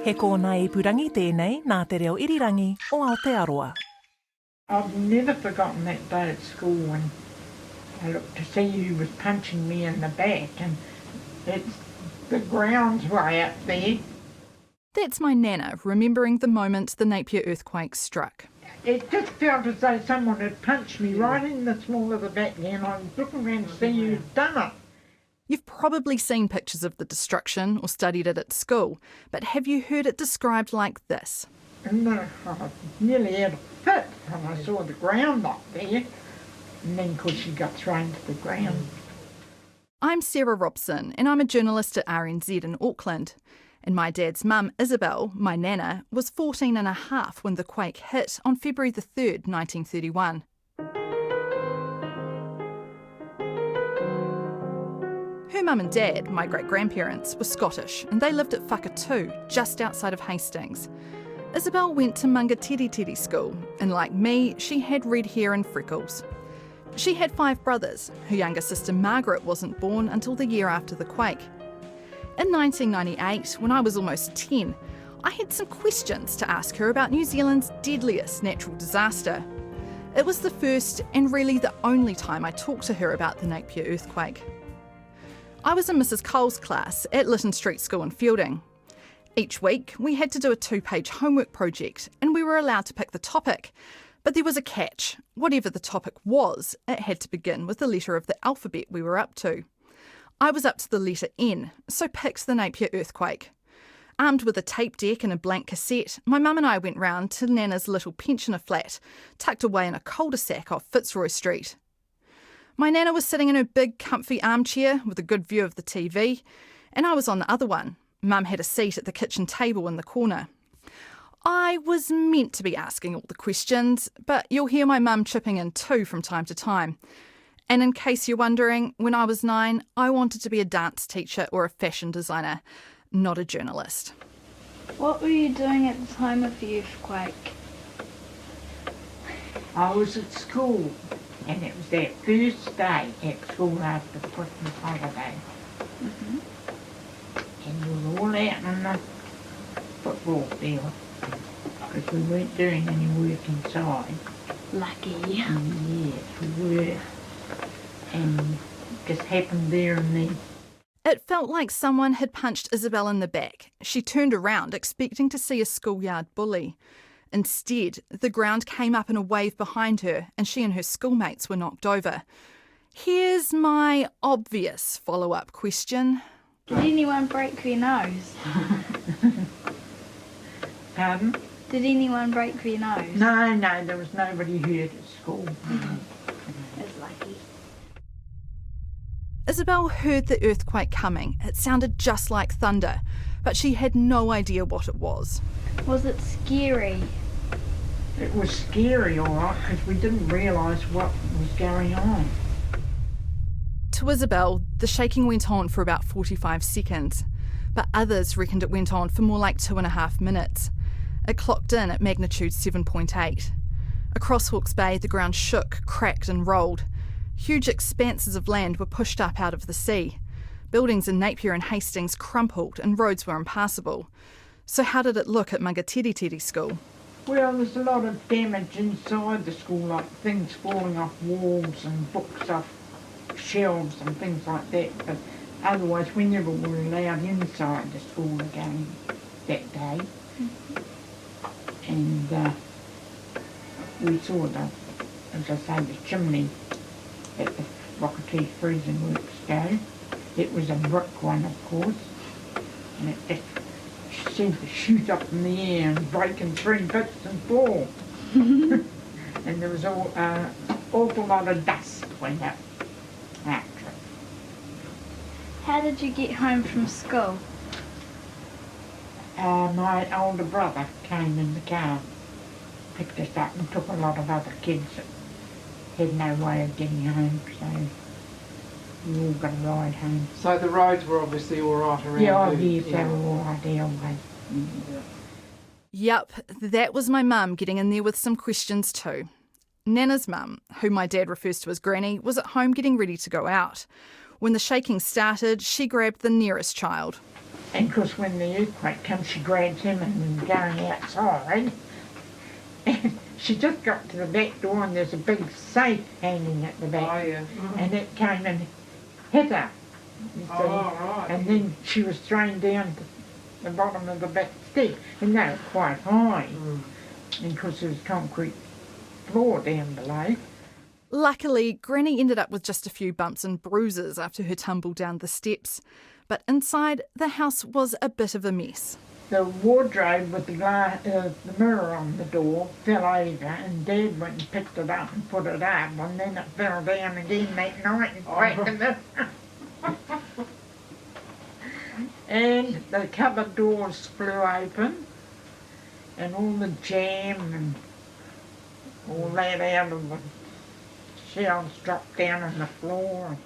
He kōna ipurangi tēnei nā te reo irirangi o Aotearoa. I've never forgotten that day at school when I looked to see who was punching me in the back, and it's the ground's way up there. That's my nana remembering the moment the Napier earthquake struck. It just felt as though someone had punched me right in the small of the back there, and I was looking around to see who'd done it. You've probably seen pictures of the destruction or studied it at school, but have you heard it described like this? And I nearly had a fit when I saw the ground up there, and then of course she got thrown to the ground. I'm Sarah Robson and I'm a journalist at RNZ in Auckland. And my dad's mum, Isobel, my nana, was 14 and a half when the quake hit on February the 3rd, 1931. Her mum and dad, my great-grandparents, were Scottish and they lived at Whakatū, just outside of Hastings. Isobel went to Mangatiri school and like me, she had red hair and freckles. She had 5 brothers. Her younger sister Margaret wasn't born until the year after the quake. In 1998, when I was almost 10, I had some questions to ask her about New Zealand's deadliest natural disaster. It was the first and really the only time I talked to her about the Napier earthquake. I was in Mrs. Cole's class at Lytton Street School in Fielding. Each week, we had to do a 2-page homework project and we were allowed to pick the topic. But there was a catch. Whatever the topic was, it had to begin with the letter of the alphabet we were up to. I was up to the letter N, so picked the Napier earthquake. Armed with a tape deck and a blank cassette, my mum and I went round to Nana's little pensioner flat, tucked away in a cul-de-sac off Fitzroy Street. My Nana was sitting in her big, comfy armchair with a good view of the TV, and I was on the other one. Mum had a seat at the kitchen table in the corner. I was meant to be asking all the questions, but you'll hear my mum chipping in too from time to time. And in case you're wondering, when I was 9, I wanted to be a dance teacher or a fashion designer, not a journalist. What were you doing at the time of the earthquake? I was at school, and it was that first day at school after the Christmas holiday. Mm-hmm. And we were all out on the football field, because we weren't doing any work inside. Lucky. Yes, we were. And just happened there and then. It felt like someone had punched Isobel in the back. She turned around expecting to see a schoolyard bully. Instead, the ground came up in a wave behind her and she and her schoolmates were knocked over. Here's my obvious follow-up question. Did anyone break their nose? Pardon? Did anyone break their nose? No, there was nobody hurt at school. That's lucky. Isobel heard the earthquake coming. It sounded just like thunder, but she had no idea what it was. Was it scary? It was scary, all right, because we didn't realise what was going on. To Isobel, the shaking went on for about 45 seconds, but others reckoned it went on for more like 2.5 minutes. It clocked in at magnitude 7.8. Across Hawke's Bay, the ground shook, cracked and rolled. Huge expanses of land were pushed up out of the sea. Buildings in Napier and Hastings crumpled and roads were impassable. So how did it look at Mangatiri school? Well, there's a lot of damage inside the school, like things falling off walls and books off shelves and things like that. But otherwise, we never were allowed inside the school again that day. And we saw as I say, the chimney at the Whakatū freezing works go. It was a brick one, of course, and it just seemed to shoot up in the air and break in 3 bits and fall. And there was an awful lot of dust went up after it. How did you get home from school? My older brother came in the car, picked us up and took a lot of other kids that had no way of getting home, so we all got a ride home. So the roads were obviously all right around Yes, they were all right there always. Yup, that was my mum getting in there with some questions too. Nana's mum, who my dad refers to as Granny, was at home getting ready to go out. When the shaking started, she grabbed the nearest child. And of course when the earthquake comes, she grabs him and going outside. And she just got to the back door and there's a big safe hanging at the back. Oh, yeah. Mhm. And it came and hit her. You see. Oh, right. And then she was thrown down to the bottom of the back step. And they were quite high. And of course there was concrete floor down below. Luckily, Granny ended up with just a few bumps and bruises after her tumble down the steps. But inside, the house was a bit of a mess. The wardrobe with the mirror on the door fell over and Dad went and picked it up and put it up and then it fell down again that night and cracked the mirror. And the cupboard doors flew open and all the jam and all that out of the shelves dropped down on the floor.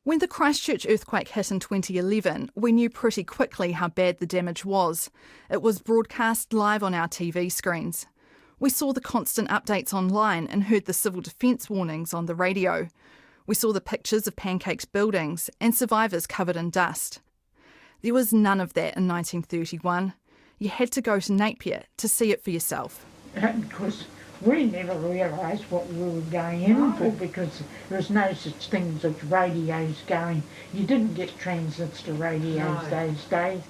When the Christchurch earthquake hit in 2011, we knew pretty quickly how bad the damage was. It was broadcast live on our TV screens. We saw the constant updates online and heard the civil defence warnings on the radio. We saw the pictures of pancaked buildings and survivors covered in dust. There was none of that in 1931. You had to go to Napier to see it for yourself. And of course, we never realised what we were going in for because there was no such thing as radios going. You didn't get transistor radios those days.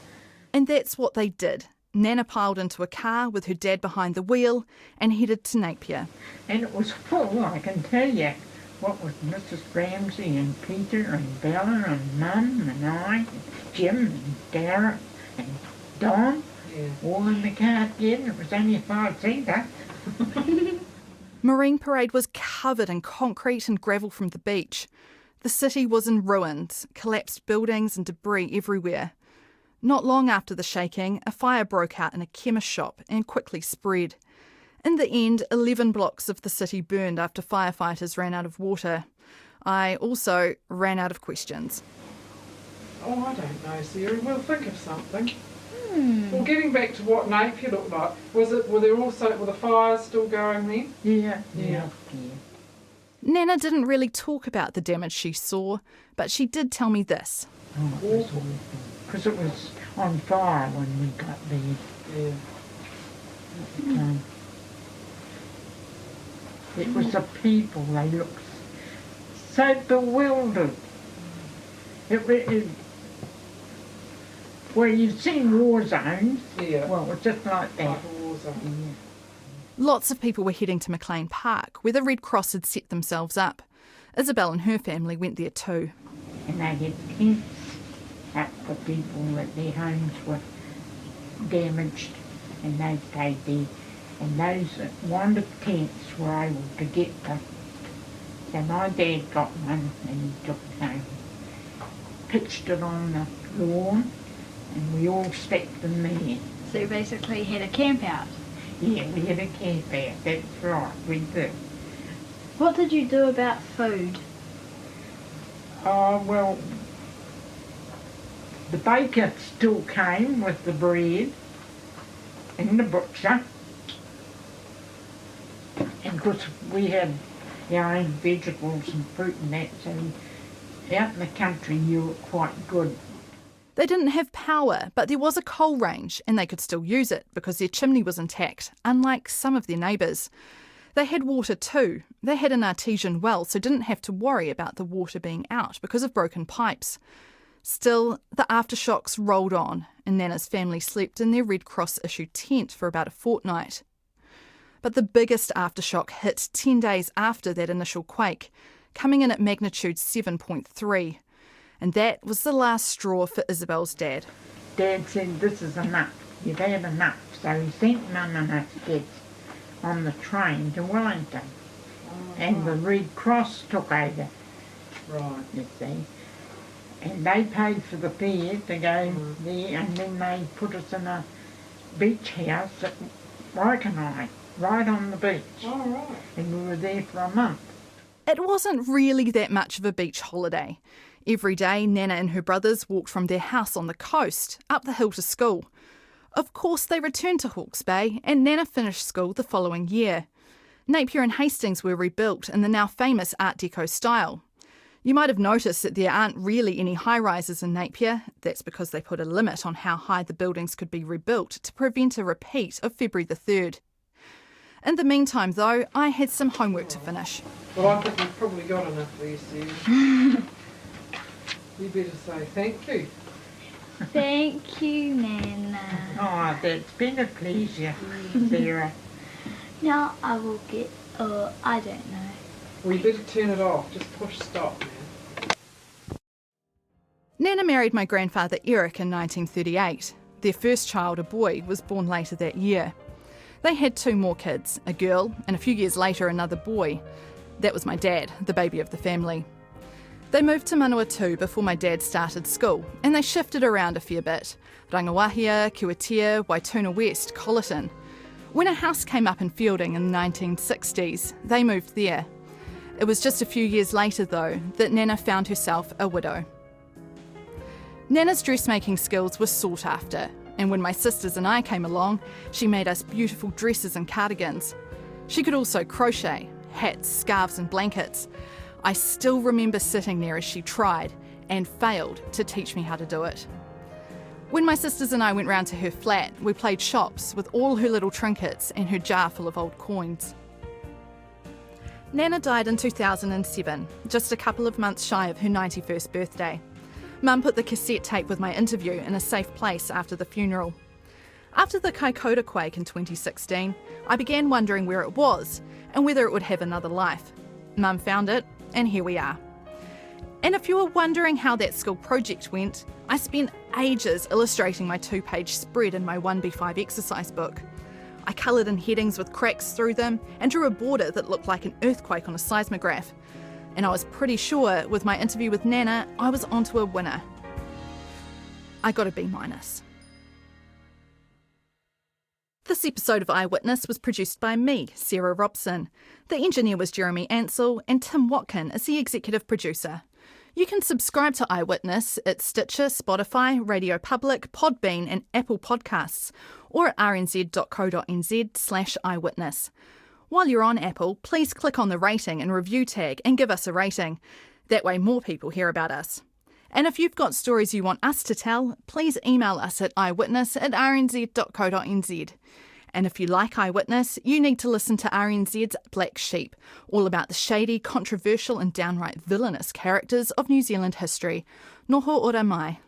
And that's what they did. Nana piled into a car with her dad behind the wheel and headed to Napier. And it was full, I can tell you. What with Mrs. Ramsey and Peter and Bella and Mum and I, and Jim and Darren and Don, all in the car together. It was only a 5-seater. Marine Parade was covered in concrete and gravel from the beach. The city was in ruins, collapsed buildings and debris everywhere. Not long after the shaking, a fire broke out in a chemist shop and quickly spread. In the end, 11 blocks of the city burned after firefighters ran out of water. I also ran out of questions. Oh, I don't know, Sarah. We'll think of something. Well, getting back to what Napier looked like, were the fires still going then? Yeah. Nana didn't really talk about the damage she saw, but she did tell me this. Oh, it was awful. Because it was on fire when we got there. Yeah. It was the people, they looked so bewildered. Well, you've seen war zones. Yeah. Well, it was just like that. Like a war zone. Lots of people were heading to McLean Park, where the Red Cross had set themselves up. Isobel and her family went there too. And they had tents up for people that their homes were damaged and they stayed there. And those that wanted tents were able to get them. So my dad got one and he took it home, pitched it on the lawn, and we all slept in there. So you basically had a camp out. Yeah, we had a camp out, that's right, we did. What did you do about food? Oh, well, the baker still came with the bread and the butcher. And of course we had our own vegetables and fruit and that, so out in the country you were quite good. They didn't have power, but there was a coal range and they could still use it because their chimney was intact, unlike some of their neighbours. They had water too. They had an artesian well, so didn't have to worry about the water being out because of broken pipes. Still, the aftershocks rolled on and Nana's family slept in their Red Cross issued tent for about a fortnight. But the biggest aftershock hit 10 days after that initial quake, coming in at magnitude 7.3. And that was the last straw for Isobel's dad. Dad said, this is enough, you've had enough. So he sent Mum and us kids on the train to Wellington. And the Red Cross took over, Right. you see. And they paid for the fare to go there, and then they put us in a beach house at Waikanae, right on the beach. Oh, right. And we were there for a month. It wasn't really that much of a beach holiday. Every day, Nana and her brothers walked from their house on the coast up the hill to school. Of course, they returned to Hawke's Bay, and Nana finished school the following year. Napier and Hastings were rebuilt in the now famous Art Deco style. You might have noticed that there aren't really any high-rises in Napier. That's because they put a limit on how high the buildings could be rebuilt to prevent a repeat of February the 3rd. In the meantime, though, I had some homework to finish. Well, I think you've probably got enough there, Sarah. You better say thank you. Thank you, Nana. Oh, that's been a pleasure, Sarah. Now I will get, I don't know. We better turn it off. Just push stop, man. Nana married my grandfather Eric in 1938. Their first child, a boy, was born later that year. They had 2 more kids, a girl, and a few years later another boy. That was my dad, the baby of the family. They moved to Manawatu before my dad started school, and they shifted around a fair bit. Rangawahia, Kiwatia, Waituna West, Colleton. When a house came up in Fielding in the 1960s, they moved there. It was just a few years later, though, that Nana found herself a widow. Nana's dressmaking skills were sought after, and when my sisters and I came along, she made us beautiful dresses and cardigans. She could also crochet, hats, scarves and blankets. I still remember sitting there as she tried, and failed, to teach me how to do it. When my sisters and I went round to her flat, we played shops with all her little trinkets and her jar full of old coins. Nana died in 2007, just a couple of months shy of her 91st birthday. Mum put the cassette tape with my interview in a safe place after the funeral. After the Kaikoura quake in 2016, I began wondering where it was and whether it would have another life. Mum found it, and here we are. And if you were wondering how that school project went, I spent ages illustrating my 2-page spread in my 1B5 exercise book. I coloured in headings with cracks through them and drew a border that looked like an earthquake on a seismograph. And I was pretty sure with my interview with Nana, I was onto a winner. I got a B-. This episode of Eyewitness was produced by me, Sarah Robson. The engineer was Jeremy Ansell, and Tim Watkin is the executive producer. You can subscribe to Eyewitness at Stitcher, Spotify, Radio Public, Podbean and Apple Podcasts, or at rnz.co.nz/eyewitness. While you're on Apple, please click on the rating and review tag and give us a rating. That way more people hear about us. And if you've got stories you want us to tell, please email us at eyewitness@rnz.co.nz. And if you like Eyewitness, you need to listen to RNZ's Black Sheep, all about the shady, controversial and downright villainous characters of New Zealand history. Noho ora mai.